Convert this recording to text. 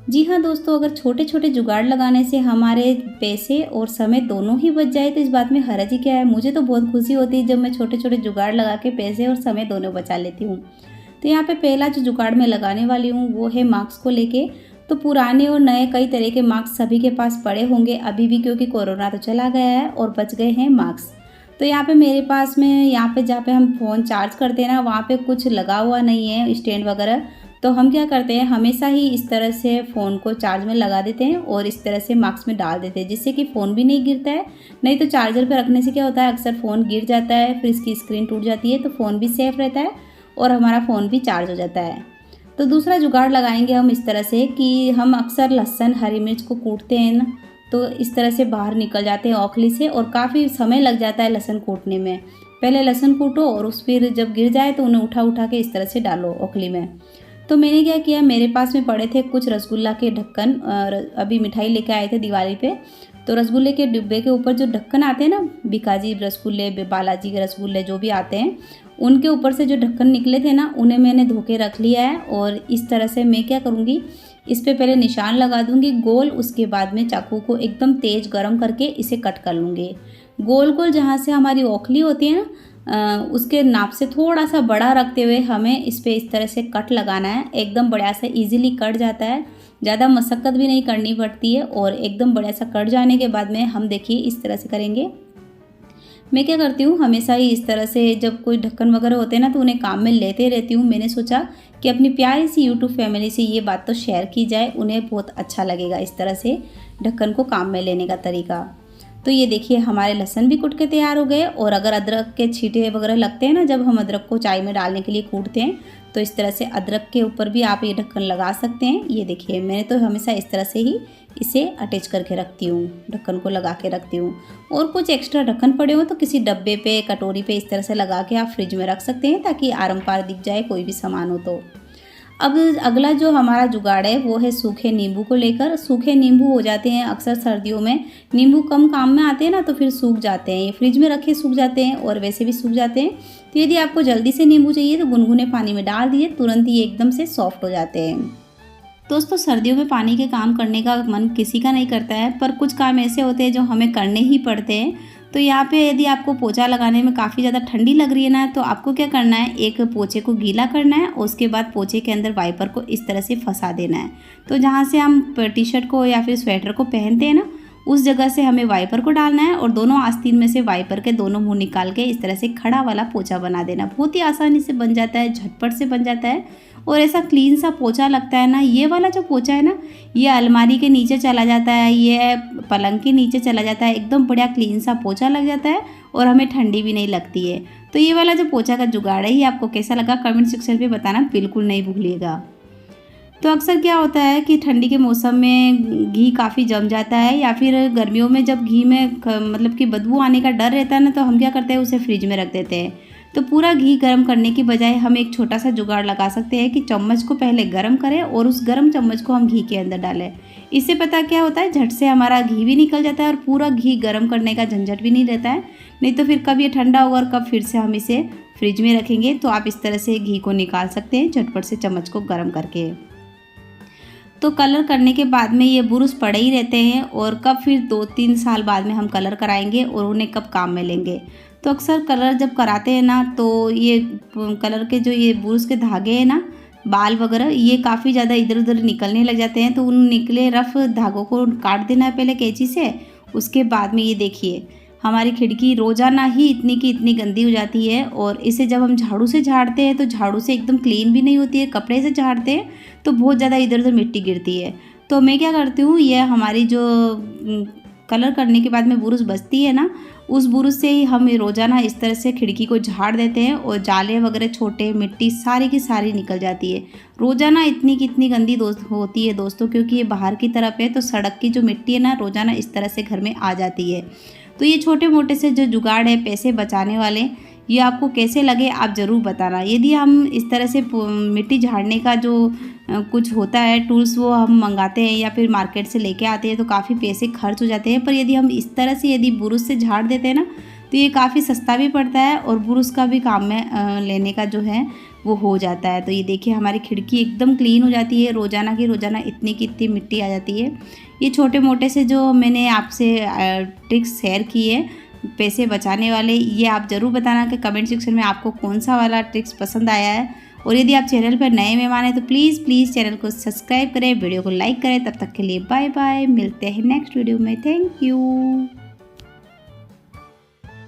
जी हाँ दोस्तों, अगर छोटे छोटे जुगाड़ लगाने से हमारे पैसे और समय दोनों ही बच जाए तो इस बात में हर्ज ही क्या है। मुझे तो बहुत खुशी होती है जब मैं छोटे छोटे जुगाड़ लगा के पैसे और समय दोनों बचा लेती हूँ। तो यहाँ पे पहला जो जुगाड़ मैं लगाने वाली हूँ वो है मास्क को लेके। तो पुराने और नए कई तरह के मास्क सभी के पास पड़े होंगे अभी भी, क्योंकि कोरोना तो चला गया है और बच गए हैं मास्क। तो यहाँ पे मेरे पास में यहाँ पे जहाँ पे हम फ़ोन चार्ज करते हैं ना, वहाँ पे कुछ लगा हुआ नहीं है स्टैंड वगैरह। तो हम क्या करते हैं, हमेशा ही इस तरह से फ़ोन को चार्ज में लगा देते हैं और इस तरह से मास्क में डाल देते हैं, जिससे कि फ़ोन भी नहीं गिरता है। नहीं तो चार्जर पे रखने से क्या होता है, अक्सर फ़ोन गिर जाता है, फिर इसकी स्क्रीन टूट जाती है। तो फ़ोन भी सेफ़ रहता है और हमारा फ़ोन भी चार्ज हो जाता है। तो दूसरा जुगाड़ लगाएंगे हम इस तरह से कि हम अक्सर लहसुन हरी मिर्च को कूटते हैं ना, तो इस तरह से बाहर निकल जाते हैं औखली से, और काफ़ी समय लग जाता है लहसुन कूटने में। पहले लहसुन कूटो और उस फिर जब गिर जाए तो उन्हें उठा उठा के इस तरह से डालो औखली में। तो मैंने क्या किया, मेरे पास में पड़े थे कुछ रसगुल्ला के ढक्कन, अभी मिठाई लेके आए थे दिवाली पे। तो रसगुल्ले के डिब्बे के ऊपर जो ढक्कन आते हैं ना, बीकाजी रसगुल्ले, बालाजी के रसगुल्ले जो भी आते हैं, उनके ऊपर से जो ढक्कन निकले थे ना, उन्हें मैंने धो के रख लिया है। और इस तरह से मैं क्या करूँगी, इस पे पहले निशान लगा दूंगी गोल, उसके बाद में चाकू को एकदम तेज गरम करके इसे कट कर लूँगी। गोल गोल जहाँ से हमारी ओखली होती है ना, उसके नाप से थोड़ा सा बड़ा रखते हुए हमें इस पे इस तरह से कट लगाना है। एकदम बढ़िया से इजीली कट जाता है, ज़्यादा मशक्क़त भी नहीं करनी पड़ती है। और एकदम बढ़िया सा कट जाने के बाद में हम देखिए इस तरह से करेंगे। मैं क्या करती हूँ, हमेशा ही इस तरह से जब कोई ढक्कन वगैरह होते हैं ना, तो उन्हें काम में लेते रहती हूँ। मैंने सोचा कि अपनी प्यारी सी यूट्यूब फैमिली से ये बात तो शेयर की जाए, उन्हें बहुत अच्छा लगेगा इस तरह से ढक्कन को काम में लेने का तरीका। तो ये देखिए हमारे लहसुन भी कूट के तैयार हो गए। और अगर अदरक के छींटे वगैरह लगते हैं ना, जब हम अदरक को चाय में डालने के लिए कूटते हैं, तो इस तरह से अदरक के ऊपर भी आप ये ढक्कन लगा सकते हैं। ये देखिए मैंने तो हमेशा इस तरह से ही इसे अटैच करके रखती हूँ, ढक्कन को लगा के रखती हूँ। और कुछ एक्स्ट्रा ढक्कन पड़े हो तो किसी डब्बे पे, कटोरी पे इस तरह से लगा के आप फ्रिज में रख सकते हैं, ताकि आरम पार दिख जाए कोई भी सामान हो तो। अब अगला जो हमारा जुगाड़ है वो है सूखे नींबू को लेकर। सूखे नींबू हो जाते हैं अक्सर सर्दियों में, नींबू कम काम में आते हैं ना, तो फिर सूख जाते हैं। ये फ्रिज में रखे सूख जाते हैं और वैसे भी सूख जाते हैं। तो यदि आपको जल्दी से नींबू चाहिए तो गुनगुने पानी में डाल दिए, तुरंत ही एकदम से सॉफ्ट हो जाते हैं। दोस्तों, सर्दियों में पानी के काम करने का मन किसी का नहीं करता है, पर कुछ काम ऐसे होते हैं जो हमें करने ही पड़ते हैं। तो यहाँ पे यदि आपको पोछा लगाने में काफ़ी ज़्यादा ठंडी लग रही है ना, तो आपको क्या करना है, एक पोछे को गीला करना है और उसके बाद पोछे के अंदर वाइपर को इस तरह से फंसा देना है। तो जहाँ से हम टी शर्ट को या फिर स्वेटर को पहनते हैं ना, उस जगह से हमें वाइपर को डालना है और दोनों आस्तीन में से वाइपर के दोनों मुंह निकाल के इस तरह से खड़ा वाला पोछा बना देना। बहुत ही आसानी से बन जाता है, झटपट से बन जाता है और ऐसा क्लीन सा पोछा लगता है ना। ये वाला जो पोछा है ना, ये अलमारी के नीचे चला जाता है, ये पलंग के नीचे चला जाता है, एकदम बढ़िया क्लीन सा पोछा लग जाता है और हमें ठंडी भी नहीं लगती है। तो ये वाला जो पोछा का जुगाड़ है, ये आपको कैसा लगा कमेंट सेक्शन पे बताना बिल्कुल नहीं भूलिएगा। तो अक्सर क्या होता है कि ठंडी के मौसम में घी काफ़ी जम जाता है, या फिर गर्मियों में जब घी में मतलब कि बदबू आने का डर रहता है ना, तो हम क्या करते हैं, उसे फ्रिज में रख देते हैं। तो पूरा घी गर्म करने की बजाय हम एक छोटा सा जुगाड़ लगा सकते हैं कि चम्मच को पहले गर्म करें और उस गर्म चम्मच को हम घी के अंदर डालें। इससे पता क्या होता है, झट से हमारा घी भी निकल जाता है और पूरा घी गर्म करने का झंझट भी नहीं रहता है। नहीं तो फिर कब ये ठंडा होगा और कब फिर से हम इसे फ्रिज में रखेंगे। तो आप इस तरह से घी को निकाल सकते हैं झटपट से चम्मच को गर्म करके। तो कलर करने के बाद में ये बुरुश पड़े ही रहते हैं, और कब फिर 2-3 साल बाद में हम कलर कराएंगे और उन्हें कब काम में लेंगे। तो अक्सर कलर जब कराते हैं ना, तो ये कलर के जो ये बुरुश के धागे हैं ना, बाल वगैरह, ये काफ़ी ज़्यादा इधर उधर निकलने लग जाते हैं। तो उन निकले रफ धागों को काट देना है पहले कैंची से। उसके बाद में ये देखिए हमारी खिड़की रोज़ाना ही इतनी की इतनी गंदी हो जाती है, और इसे जब हम झाड़ू से झाड़ते हैं तो झाड़ू से एकदम क्लीन भी नहीं होती है। कपड़े से झाड़ते हैं तो बहुत ज़्यादा इधर उधर मिट्टी गिरती है। तो मैं क्या करती हूँ, ये हमारी जो कलर करने के बाद में बुरुश बचती है ना, उस बुरुश से ही हम रोज़ाना इस तरह से खिड़की को झाड़ देते हैं और जाले वगैरह, छोटे मिट्टी सारी की सारी निकल जाती है। रोज़ाना इतनी की इतनी गंदी होती है दोस्तों, क्योंकि ये बाहर की तरफ है, तो सड़क की जो मिट्टी है ना, रोज़ाना इस तरह से घर में आ जाती है। तो ये छोटे मोटे से जो जुगाड़ है पैसे बचाने वाले, ये आपको कैसे लगे आप ज़रूर बताना। यदि हम इस तरह से मिट्टी झाड़ने का जो कुछ होता है टूल्स, वो हम मंगाते हैं या फिर मार्केट से लेके आते हैं, तो काफ़ी पैसे खर्च हो जाते हैं। पर यदि हम इस तरह से यदि बुरुश से झाड़ देते हैं ना, तो ये काफ़ी सस्ता भी पड़ता है और बुरुश का भी काम में लेने का जो है वो हो जाता है। तो ये देखिए हमारी खिड़की एकदम क्लीन हो जाती है, रोज़ाना की रोज़ाना इतनी की इतनी मिट्टी आ जाती है। ये छोटे मोटे से जो मैंने आपसे ट्रिक्स शेयर किए पैसे बचाने वाले, ये आप ज़रूर बताना कि कमेंट सेक्शन में आपको कौन सा वाला ट्रिक्स पसंद आया है। और यदि आप चैनल पर नए मेहमान हैं तो प्लीज़ चैनल को सब्सक्राइब करें, वीडियो को लाइक करें। तब तक के लिए बाय बाय, मिलते हैं नेक्स्ट वीडियो में। Thank you.